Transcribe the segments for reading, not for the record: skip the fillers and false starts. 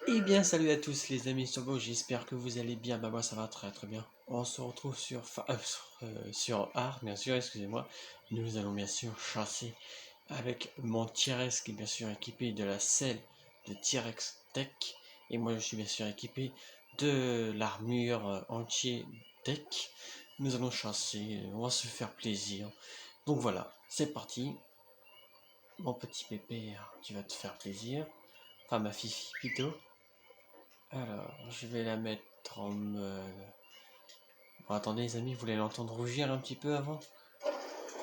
Eh bien, salut à tous les amis sur Go, j'espère que vous allez bien. Bah, moi ça va très très bien. On se retrouve sur Art, bien sûr, excusez-moi. Nous allons bien sûr chasser avec mon T-Rex qui est bien sûr équipé de la selle de T-Rex Tech. Et moi je suis bien sûr équipé de l'armure anti-tech. Nous allons chasser, on va se faire plaisir. Donc voilà, c'est parti. Mon petit pépère, tu vas te faire plaisir. Enfin, ma fifi plutôt. Alors, je vais la mettre en mode... Bon, attendez les amis, vous voulez l'entendre rougir un petit peu avant?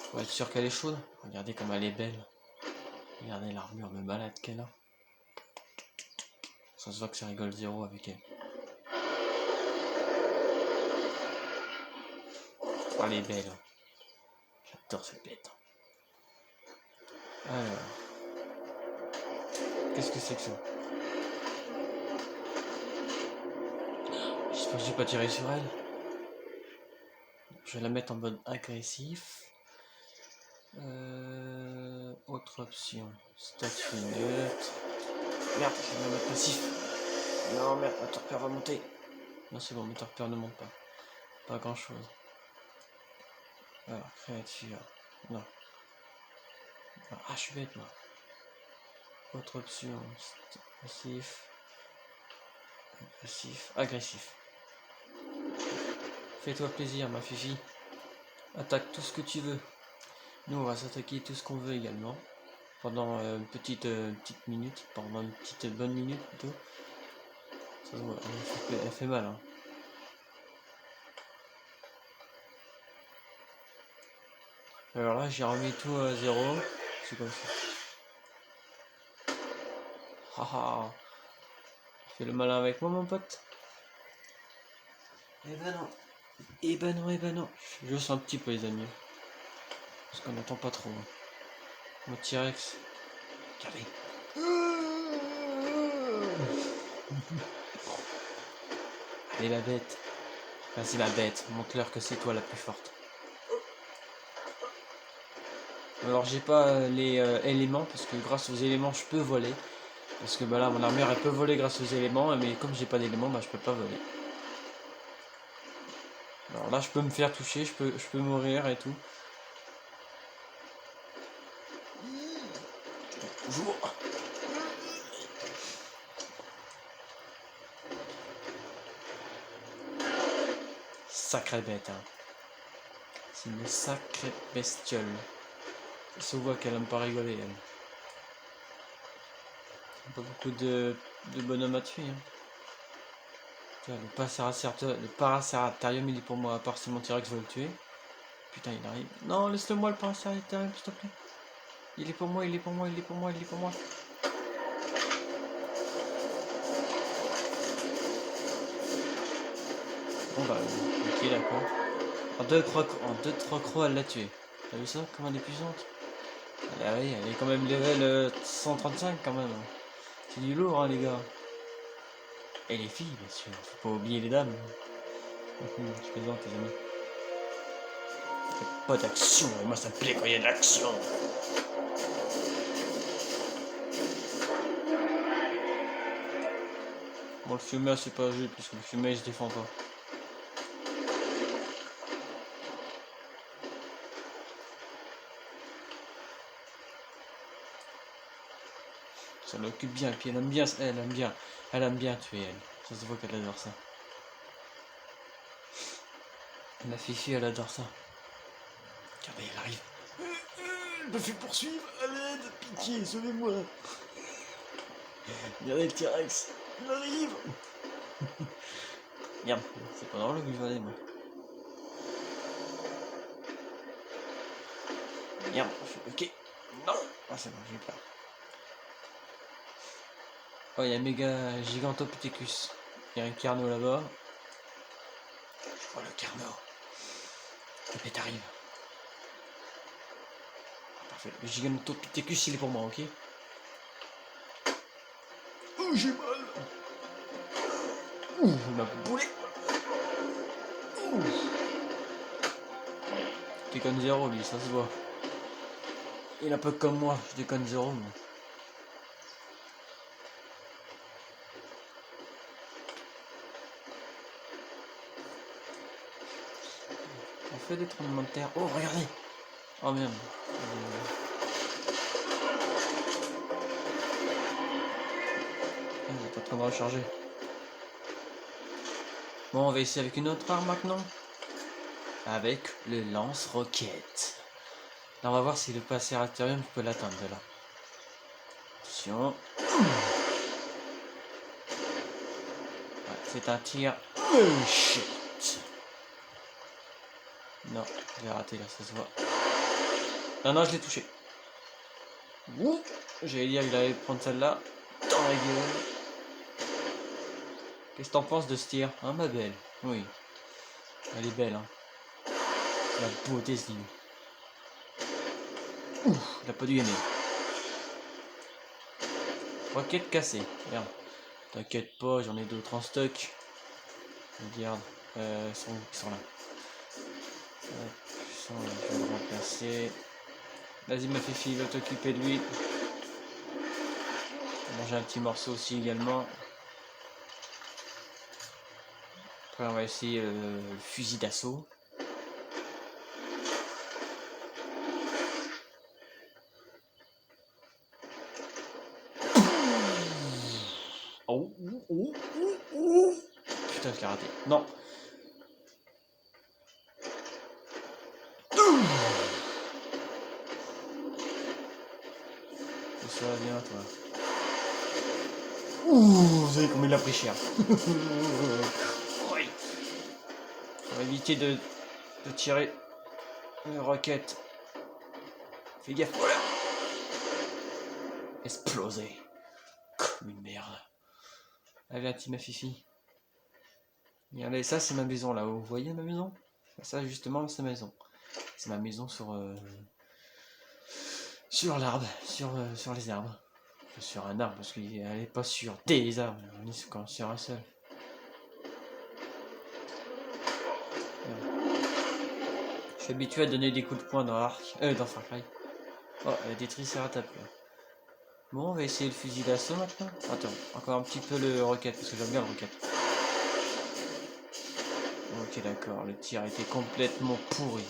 Pour être sûr qu'elle est chaude. Regardez comme elle est belle. Regardez l'armure de malade qu'elle a. Ça se voit que ça rigole zéro avec elle. Oh, elle est belle. J'adore cette bête. Alors, qu'est-ce que c'est que ça? J'espère que j'ai pas tiré sur elle. Je vais la mettre en mode agressif. Autre option. Statut neutre. Merde, je vais la mettre passif. Non, merde, ma torpeur va monter. Non, c'est bon, ma torpeur ne monte pas. Pas grand chose. Alors, créature. Non. Ah, je suis bête, moi. Autre option. Passif. Agressif. Agressif. Fais-toi plaisir, ma fifi. Attaque tout ce que tu veux. Nous, on va s'attaquer tout ce qu'on veut également. Pendant une petite minute. Pendant une petite bonne minute, plutôt. Ça se voit, elle fait mal, hein. Alors là, j'ai remis tout à zéro. C'est comme ça. Haha. Tu fais le malin avec moi, mon pote? Eh ben non. Eh ben non, eh ben non. Je joue un petit peu, les amis. Parce qu'on n'entend pas trop. Mon T-Rex. Regardez. Allez, la bête. Vas-y, ma bête. Montre-leur que c'est toi la plus forte. Alors, j'ai pas les éléments. Parce que grâce aux éléments, je peux voler. Parce que bah là, mon armure, elle peut voler grâce aux éléments. Mais comme j'ai pas d'éléments, bah je peux pas voler. Alors là, je peux me faire toucher. Je peux mourir et tout. Toujours. Sacrée bête, hein. C'est une sacrée bestiole. Ça se voit qu'elle aime pas rigoler, elle. Pas beaucoup de bonhommes à tuer, hein. Tu vois, le Paraceratherium, il est pour moi, à part si mon T-Rex veut le tuer. Putain, il arrive. Non, laisse-le-moi le Paraceratherium, s'il te plaît. Il est pour moi, il est pour moi, il est pour moi, il est pour moi. Bon bah, ok, d'accord. En deux trois crocs, elle l'a tué. T'as vu ça? Comment elle est puissante? Ah oui, elle est quand même level 135 quand même. C'est du lourd, hein, les gars. Et les filles, bien sûr. Faut pas oublier les dames. Je plaisante, les amis. Pas d'action, et moi ça me plaît quand il y a de l'action. Bon, le fumeur c'est pas juste, parce que le fumeur il se défend pas. Ça l'occupe bien, et puis elle aime bien tuer elle. Ça se voit qu'elle adore ça. Ma fifi elle adore ça. Regardez, elle arrive. Elle me fait poursuivre, à l'aide, pitié, sauvez-moi. Regardez le T-Rex, il arrive. Merde, c'est pas drôle que je vais moi. Merde, ok. Non. Ah c'est bon, j'ai peur. Oh, il y a méga Gigantopithecus. Il y a un carnot là-bas. Je vois le carnot. Le pète arrive. Parfait. Le Gigantopithecus il est pour moi, ok? Oh, j'ai mal. Ouh, il m'a boulé. Ouh. Déconne zéro, lui, ça se voit. Il est un peu comme moi, je déconne zéro, moi. fait des tremblements de terre. Oh, regardez. Oh merde. Il est en train de recharger. Bon, on va essayer avec une autre arme maintenant. Avec le lance-roquette. Là, on va voir si le passé artérium peut l'atteindre de là. Attention. Ouais, c'est un tir. Shit. Non, j'ai raté là, ça se voit. Non, non, je l'ai touché. Ouh, j'allais dire qu'il allait prendre celle-là dans la gueule. Qu'est-ce que t'en penses de ce tir, hein, ma belle? Oui. Elle est belle, hein. La beauté, ce ligne. Ouh, il a pas dû aimer. Roquette cassée. Merde. T'inquiète pas, j'en ai d'autres en stock. Regarde. Ils sont là. Je vais le remplacer. Vas-y, ma fifi, va t'occuper de lui. Manger un petit morceau aussi également. Après, on va essayer le fusil d'assaut. Oh, putain, je l'ai raté. Non. Ça va bien, toi. Ouh, vous savez combien il a pris cher. Oui. On va éviter de tirer une roquette. Fais gaffe. Voilà. Exploser. Comme une merde. Allez, ma fifi. Regardez, ça c'est ma maison là-haut. Vous voyez ma maison? Ça justement, c'est ma maison. C'est ma maison sur l'arbre, sur les arbres. Sur un arbre, parce qu'elle n'est pas sur des arbres, on est quand sur un seul. Je suis habitué à donner des coups de poing dans Arc, dans Far Cry. Oh, il y a des triceratops là. Bon, on va essayer le fusil d'assaut maintenant. Attends, encore un petit peu le roquette, parce que j'aime bien le roquette. Ok, d'accord, le tir a été complètement pourri.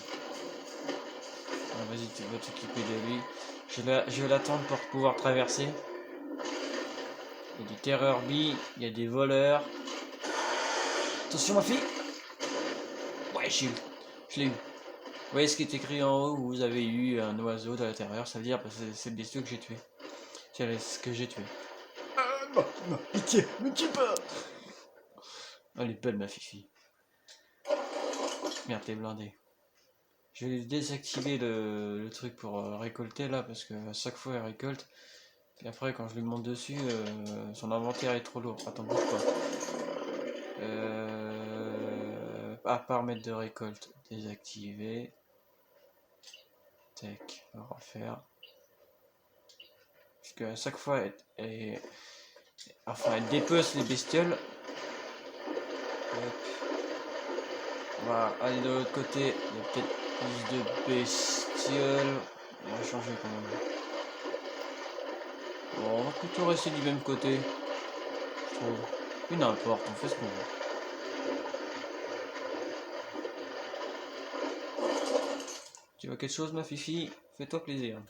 Ah, vas-y, tu vas t'occuper de lui. Je vais l'attendre pour pouvoir traverser. Il y a du terreur bee, il y a des voleurs. Attention ma fille. Ouais, je l'ai eu. Vous voyez ce qui est écrit en haut, où vous avez eu un oiseau de l'intérieur, ça veut dire que c'est le bestiau que j'ai tué. C'est ce que j'ai tué. Non, pitié, me tue pas. Elle est belle ma fifi. Merde, t'es blindé. Je vais désactiver le truc pour récolter là, parce que à chaque fois elle récolte. Et après quand je lui monte dessus, son inventaire est trop lourd. Attends, bouge pas. Paramètres de récolte, désactiver. Tac, on va refaire. Parce que à chaque fois elle dépece les bestioles. Hop. On va aller de l'autre côté, il y a peut-être plus de bestioles. On va changer quand même. Bon, on va plutôt rester du même côté. Je trouve. Puis n'importe, on fait ce qu'on veut. Tu vois quelque chose ma fifi? Fais-toi plaisir.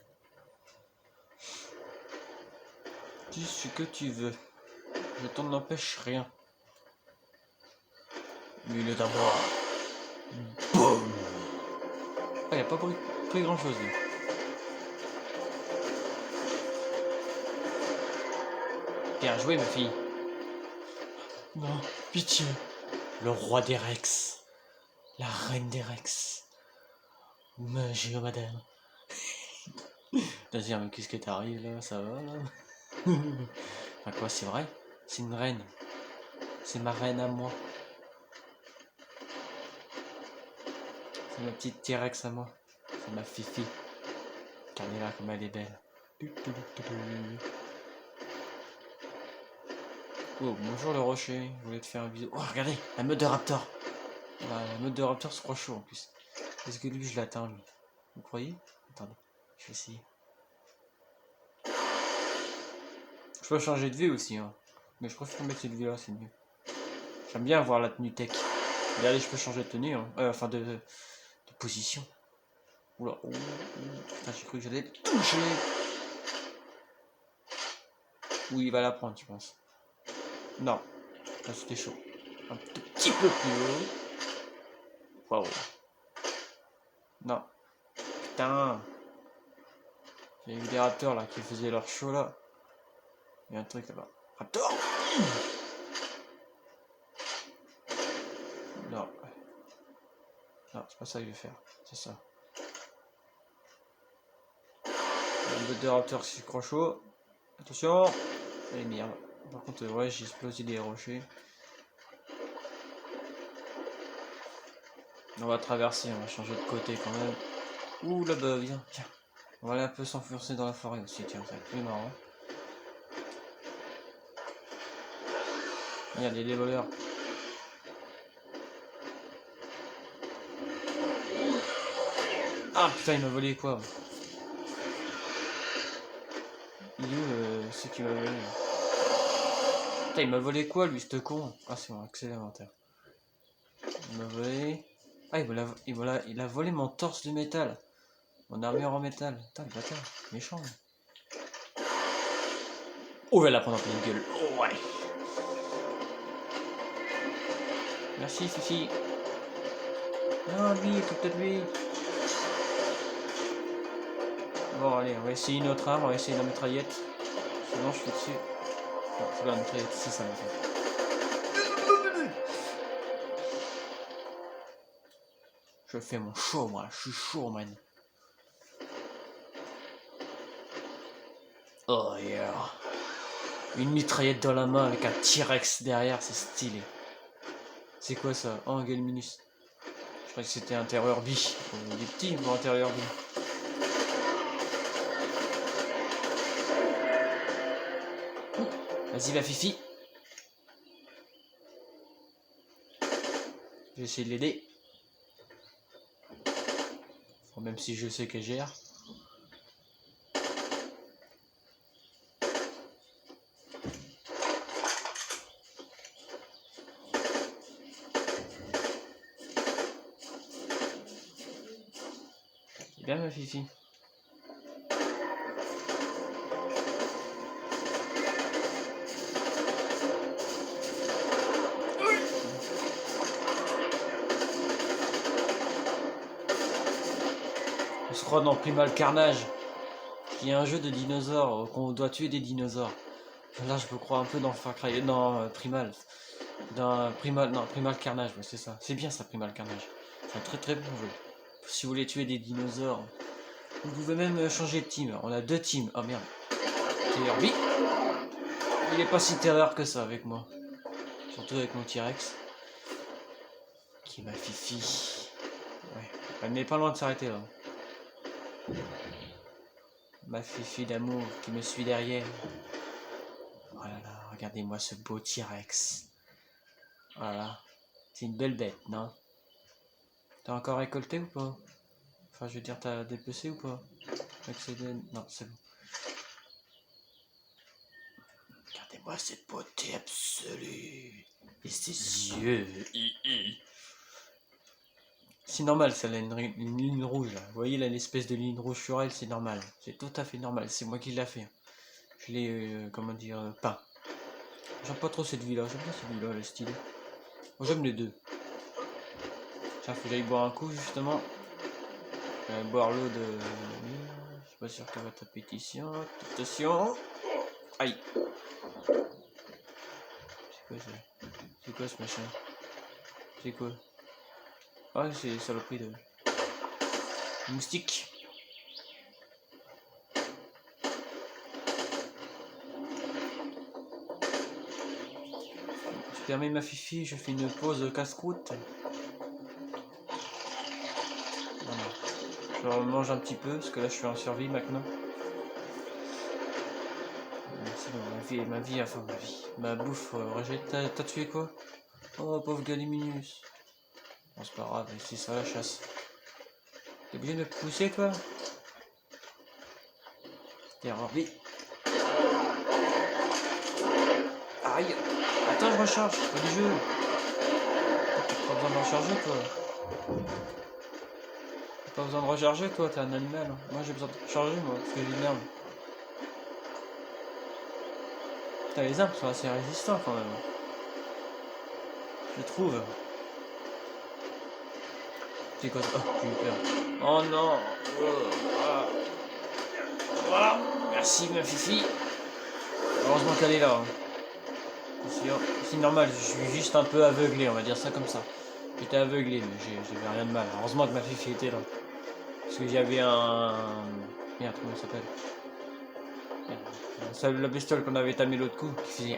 Dis ce que tu veux. Je t'en empêche rien. Lui le d'abord. Boum. Ah, y a pas pris grand chose lui. Bien joué ma fille. Non, pitié. Le roi des Rex. La reine des Rex. Monsieur, madame. Vas-y, mais qu'est-ce qui t'arrive là? Ça va là? Enfin quoi, c'est vrai? C'est une reine. C'est ma reine à moi. C'est ma petite T-Rex à moi. C'est ma fifi. Regardez-la comme elle est belle. Oh, bonjour le rocher. Je voulais te faire un bisou. Oh, regardez, la meute de raptor. Ah, la meute de raptor c'est trop chaud en plus. Est-ce que lui, je l'atteins lui? Vous croyez? Attendez, je vais essayer. Je peux changer de vie aussi, hein. Mais je préfère mettre cette vie là, c'est mieux. J'aime bien avoir la tenue tech. Regardez, je peux changer de tenue, hein. Enfin de position. Oula, ouh, ouh. Putain, j'ai cru que j'allais le toucher. Ou il va la prendre, je pense. Non, là c'était chaud. Un tout petit peu plus haut. Waouh. Non. Putain. Il y a eu des raptors là qui faisaient leur show là. Il y a un truc là-bas. Raptor. Non. Non, c'est pas ça que je vais faire. C'est ça. Il y a une botte de raptors qui croit chaud. Attention. Et merde. Par contre, ouais, j'ai explosé des rochers. On va traverser, on va changer de côté quand même. Ouh là-bas, viens, tiens. On va aller un peu s'enfoncer dans la forêt aussi, tiens, ça va être plus marrant. Regarde, il y a des voleurs. Ah putain, il m'a volé quoi? Il est où ce qui m'a volé? Putain, il m'a volé quoi lui, ce con? Ah, c'est mon accès l'inventaire. Il m'a volé. Ah, il a volé mon torse de métal. Mon armure en métal. Putain, le bâtard, méchant. Oh, il va la prendre en pleine gueule. Oh, ouais. Merci, Fifi. Non, lui, c'est peut-être lui. Bon, allez, on va essayer une autre arme, on va essayer la mitraillette. Sinon, je suis dessus. Non, c'est pas la mitraillette, c'est ça, en fait. Je fais mon show, moi, je suis chaud, man. Oh yeah. Une mitraillette dans la main avec un T-Rex derrière, c'est stylé. C'est quoi ça? Oh, un Galminus. Je croyais que c'était un Terreur Bee. Des petits pour un Terreur Bee. Vas-y, va Fifi. Je vais essayer de l'aider. Enfin, même si je sais qu'elle gère. C'est bien ma Fifi. On se croit dans Primal Carnage, qui est un jeu de dinosaures, qu'on doit tuer des dinosaures. Là, je me crois un peu dans Far Cry, dans Primal. Dans Primal, non, Primal Carnage, ouais, c'est ça. C'est bien ça, Primal Carnage. C'est un très très bon jeu. Si vous voulez tuer des dinosaures, vous pouvez même changer de team. On a deux teams. Oh merde. Herbie. Il est pas si terreur que ça avec moi. Surtout avec mon T-Rex. Qui est ma Fifi. Ouais. Elle n'est pas loin de s'arrêter là. Ma Fifi d'amour qui me suit derrière. Oh là là, regardez-moi ce beau T-Rex. Voilà. C'est une belle bête, non? T'as encore récolté ou pas? Enfin, je veux dire, t'as dépecé ou pas? Non, c'est bon. Regardez-moi cette beauté absolue. Et ses yeux. C'est normal, ça, elle a une ligne rouge là. Vous voyez là, l'espèce de ligne rouge sur elle, c'est normal. C'est tout à fait normal. C'est moi qui l'ai fait. Je l'ai, comment dire, peint. J'aime pas trop cette vie-là. J'aime bien cette vie-là, le style. Moi, j'aime les deux. Tiens, faut que j'aille boire un coup justement. Boire l'eau de. Je suis pas sûr qu'elle va taper pétition. Attention. Aïe. C'est quoi ça? C'est quoi ce machin? C'est quoi? Ah, c'est des saloperies de moustiques. Je permets ma Fifi, je fais une pause casse-croûte. Voilà. Je mange un petit peu parce que là je suis en survie maintenant. C'est bon, ma vie, enfin ma vie. Ma bouffe rejette. T'as tué quoi? Oh pauvre Galiminus. Bon, c'est pas grave, c'est ça la chasse. T'es obligé de me pousser toi? Terreur, oui. Aïe. Attends, je recharge, c'est pas du jeu. T'as pas besoin de recharger toi. Pas besoin de recharger, toi, t'es un animal. Hein. Moi, j'ai besoin de recharger, moi, parce que j'ai une arme. Putain, les armes sont assez résistants, quand même. Je trouve. C'est quoi ça? Oh, j'ai eu peur. Oh non! Oh, ah. Voilà! Merci, ma fifi! Heureusement qu'elle est là. Hein. C'est normal, je suis juste un peu aveuglé, on va dire ça comme ça. J'étais aveuglé, mais j'avais rien de mal. Heureusement que ma fifi était là. Parce que j'avais un... Merde, comment il s'appelle? La bestiole qu'on avait tamé l'autre coup, qui faisait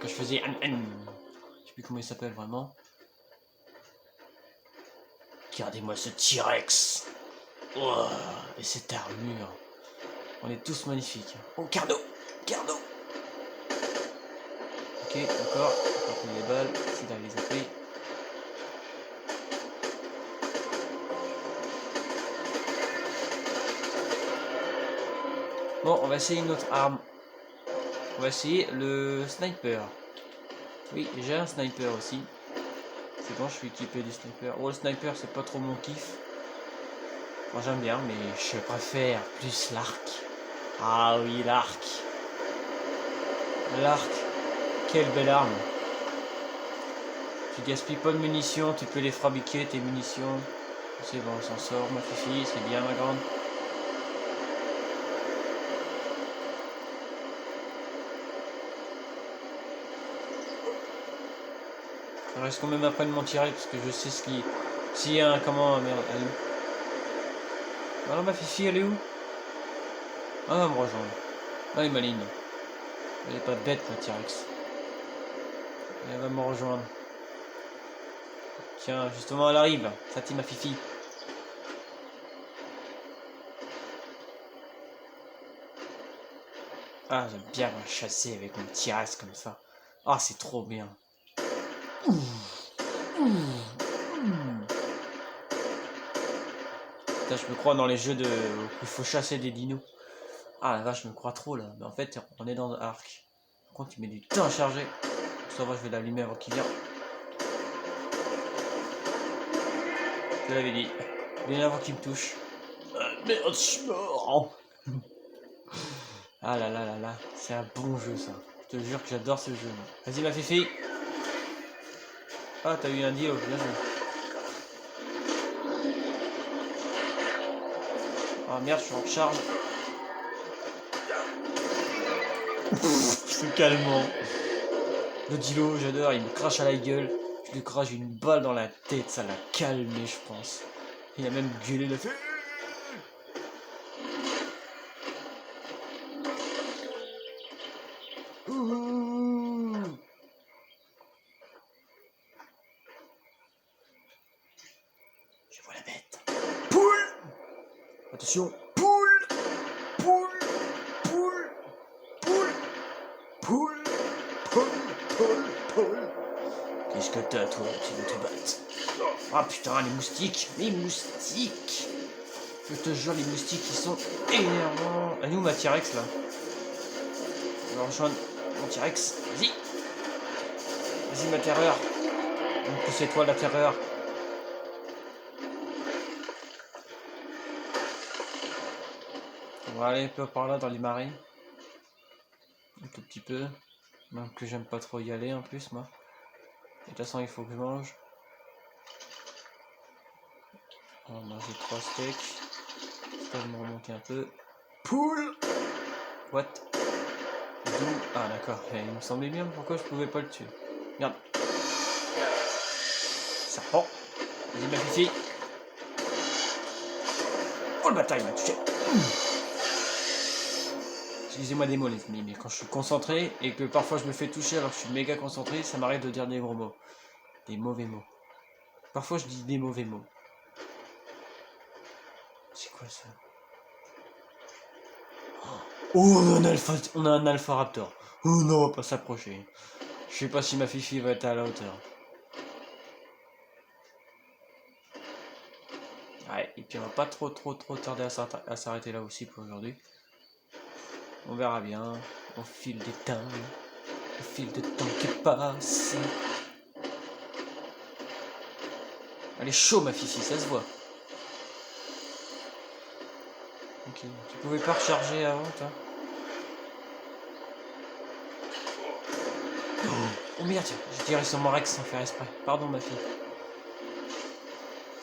que je faisais je sais plus comment il s'appelle vraiment. Regardez-moi ce T-Rex. Oh, et cette armure. On est tous magnifiques. Oh, Cardo. Cardo. Ok, d'accord. On va prendre les balles. S'il a les a pris. Bon, on va essayer une autre arme. On va essayer le sniper. Oui, j'ai un sniper aussi. C'est bon, je suis équipé du sniper. Oh, le sniper, c'est pas trop mon kiff. Moi, j'aime bien, mais je préfère plus l'arc. Ah oui, l'arc. L'arc. Quelle belle arme. Tu gaspilles pas de munitions, tu peux les fabriquer, tes munitions. C'est bon, on s'en sort, ma fifi, c'est bien, ma grande. Je reste quand même après de m'en tirer, parce que je sais ce qui... S'il y a un... Comment... Merde, elle est où? Alors, ma fifi, elle est où? Ah, elle va me rejoindre. Ah, elle est maligne. Elle est pas bête, ma T-Rex. Elle va me rejoindre. Tiens, justement, elle arrive. Fatih, ma fifi. Ah, j'aime bien me chasser avec mon T-Rex comme ça. Ah, c'est trop bien. Putain, je me crois dans les jeux de... où il faut chasser des dinos. Ah la vache, je me crois trop là. Mais en fait, on est dans un arc. Par contre, il met du temps à charger. Ça va, je vais l'allumer avant qu'il vienne. Je l'avais dit. Bien avant qu'il me touche. Merde, je suis mort. Ah là là là là. C'est un bon jeu ça. Je te jure que j'adore ce jeu. Vas-y ma fifi. Ah, t'as eu un deal, bien joué. Ah merde, je suis en charge. C'est calmant. Le Dilo, j'adore, il me crache à la gueule. Je lui crache une balle dans la tête, ça l'a calmé, je pense. Il a même gueulé le fait. Je vois la bête. Poule. Attention. Poule. Poule. Poule. Poule. Poule. Poule. Poule. Poule. Qu'est-ce que t'as, toi? Tu veux te battre? Ah putain, les moustiques. Les moustiques. Je te jure, les moustiques, ils sont énervants. Elle est où ma T-Rex, là? Je vais rejoindre mon T-Rex. Vas-y. Vas-y, ma terreur. Donc, c'est toi, la terreur. On va aller un peu par là, dans les marais. Un tout petit peu. Même que j'aime pas trop y aller, en plus, moi. De toute façon, il faut que je mange. On va manger 3 steaks. Je vais me remonter un peu. Poule. What? D'où? Ah d'accord, il me semblait bien pourquoi je pouvais pas le tuer. Merde. Serpent. Vas-y ma fifi. Oh le bataille m'a touché. Excusez-moi des mots les amis, mais quand je suis concentré et que parfois je me fais toucher alors que je suis méga concentré, ça m'arrive de dire des gros mots. Des mauvais mots. Parfois je dis des mauvais mots. C'est quoi ça? Oh, on a un alpha raptor. Oh non, on va pas s'approcher. Je sais pas si ma fifi va être à la hauteur. Ouais, et puis on va pas trop tarder à s'arrêter là aussi pour aujourd'hui. On verra bien. Au fil des temps. Au fil du temps qui passe. Elle est chaud ma fifi, ça se voit. Ok. Tu pouvais pas recharger avant, toi? Oh merde, j'ai tiré sur mon Rex sans faire exprès. Pardon, ma fille.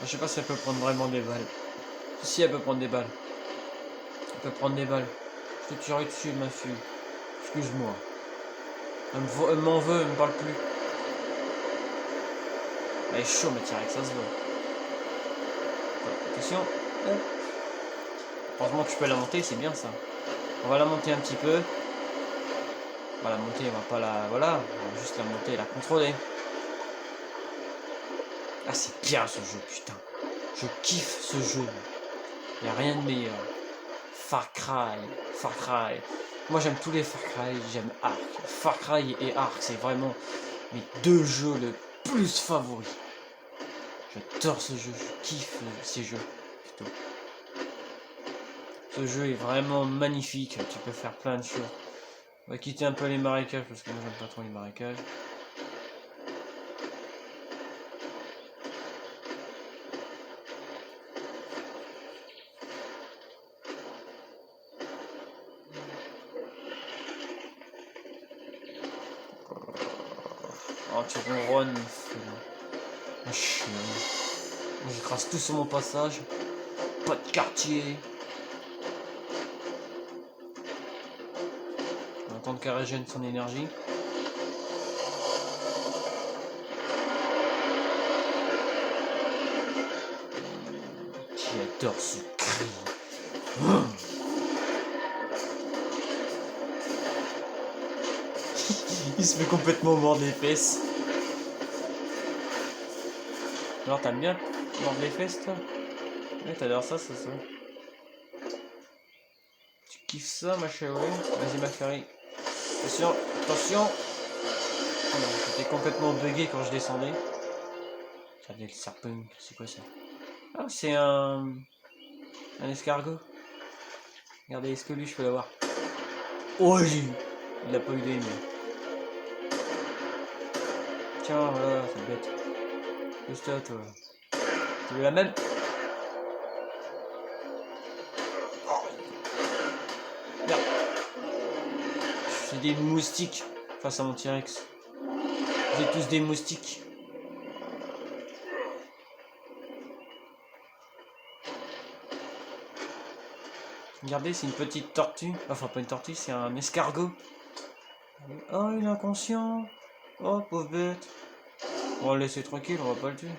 Je sais pas si elle peut prendre vraiment des balles. Si, elle peut prendre des balles. Elle peut prendre des balles. Je t'ai tiré dessus, ma fille. Excuse-moi. Elle m'en veut, elle me parle plus. Elle est chaud, ma T-Rex, ça se voit. Attention. Heureusement que je peux la monter, c'est bien ça. On va la monter un petit peu. On va la monter, on va pas la... Voilà, on va juste la monter et la contrôler. Ah, c'est bien ce jeu, putain. Je kiffe ce jeu. Y a rien de meilleur. Far Cry. Far Cry. Moi, j'aime tous les Far Cry. J'aime Ark. Far Cry et Ark, c'est vraiment mes deux jeux le plus favoris. J'adore ce jeu. Je kiffe ces jeux. Plutôt. Ce jeu est vraiment magnifique. Tu peux faire plein de choses. On va quitter un peu les marécages parce que moi, j'aime pas trop les marécages. Oh, tu ronronnes, un chien. J'écrase tout sur mon passage. Pas de quartier. On va attendre qu'elle régène son énergie. J'adore ce cri. Il se fait complètement mordre les fesses. Alors t'aimes bien mordre les fesses toi? Ouais, t'adores ça, ça. Tu kiffes ça ma chérie? Vas-y ma chérie. Attention, attention. Oh non, j'étais complètement bugué quand je descendais. Regardez le serpent, c'est quoi ça? Ah c'est un escargot. Regardez, est-ce que lui je peux l'avoir? Oh j'ai eu. Il a pas eu d'aim. Tiens voilà, c'est bête. Juste là toi. Tu veux la même? Merde. J'ai des moustiques face à mon T-Rex. J'ai tous des moustiques. Regardez, c'est une petite tortue. Enfin, pas une tortue, c'est un escargot. Oh, il est inconscient. Oh, pauvre bête. On va le laisser tranquille, on va pas le tuer.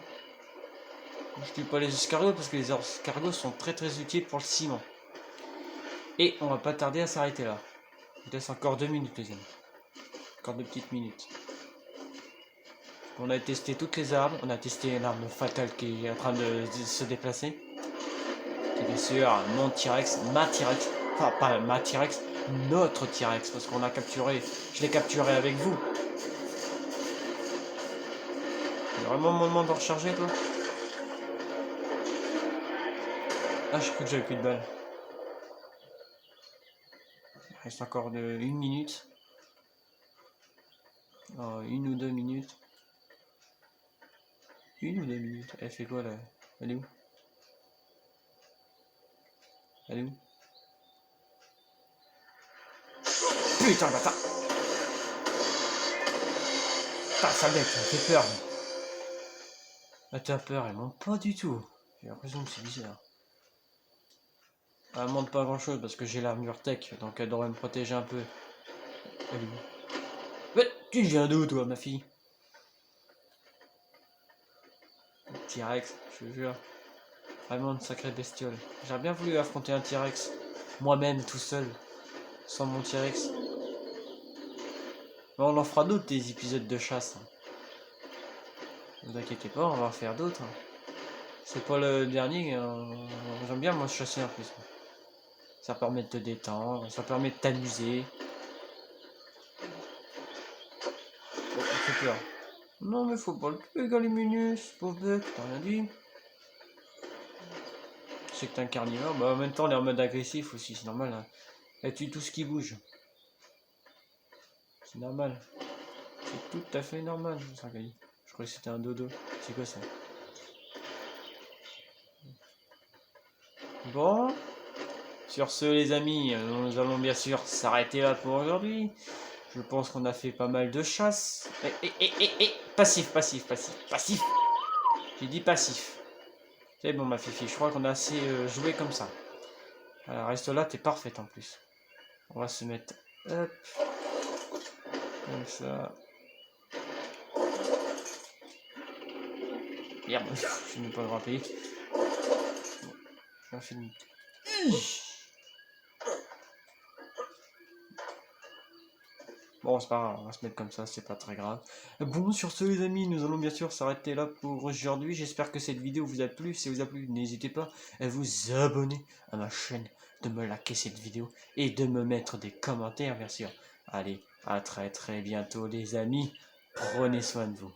Je tue pas les escargots parce que les escargots sont très très utiles pour le ciment. Et on va pas tarder à s'arrêter là. Il laisse encore 2 minutes, les amis. Encore 2 petites minutes. On a testé toutes les armes. On a testé l'arme fatale qui est en train de se déplacer. Et bien sûr, mon T-Rex, ma T-Rex. Enfin, pas ma T-Rex, notre T-Rex. Parce qu'on a capturé. Je l'ai capturé avec vous. C'est vraiment mon moment de recharger, toi? Ah, j'ai cru que j'avais plus de balles. Il reste encore de 1 minute. Oh, 1 ou 2 minutes. 1 ou 2 minutes. Elle fait quoi là? Elle est où? Elle est où? Putain, bâtard! Putain, sale bête, ça me fait peur. Ah, t'as peur, elle monte pas du tout. J'ai l'impression que c'est bizarre. Elle monte pas grand chose parce que j'ai l'armure tech, donc elle devrait me protéger un peu. Elle est où? Mais tu viens d'où toi, ma fille? T-Rex, je te jure. Vraiment une sacrée bestiole. J'aurais bien voulu affronter un T-Rex. Moi-même, tout seul. Sans mon T-Rex. Mais on en fera d'autres des épisodes de chasse. Ne vous inquiétez pas, on va en faire d'autres. C'est pas le dernier. J'aime bien moi chasser en plus. Ça permet de te détendre, ça permet de t'amuser. Oh, ça fait peur. Non mais faut pas le tuer, Galiminus, pauvre bête, t'as rien dit. Je sais que t'es un carnivore, bah en même temps on est en mode agressif aussi, c'est normal. Hein. Elle tue tout ce qui bouge. C'est normal. C'est tout à fait normal, ça, Gali. Je croyais que c'était un dodo. C'est quoi ça? Bon. Sur ce, les amis, nous allons bien sûr s'arrêter là pour aujourd'hui. Je pense qu'on a fait pas mal de chasse. Passif, passif, passif, passif. J'ai dit passif. C'est bon, ma fifi, je crois qu'on a assez joué comme ça. Alors, reste là, t'es parfaite en plus. On va se mettre... Hop. Comme ça. Merde, je n'ai pas le droit à payer. J'en fais une... Bon, c'est pas grave, on va se mettre comme ça, c'est pas très grave. Bon, sur ce, les amis, nous allons bien sûr s'arrêter là pour aujourd'hui. J'espère que cette vidéo vous a plu. Si elle vous a plu, n'hésitez pas à vous abonner à ma chaîne, de me liker cette vidéo et de me mettre des commentaires, bien sûr. Allez, à très bientôt, les amis. Prenez soin de vous.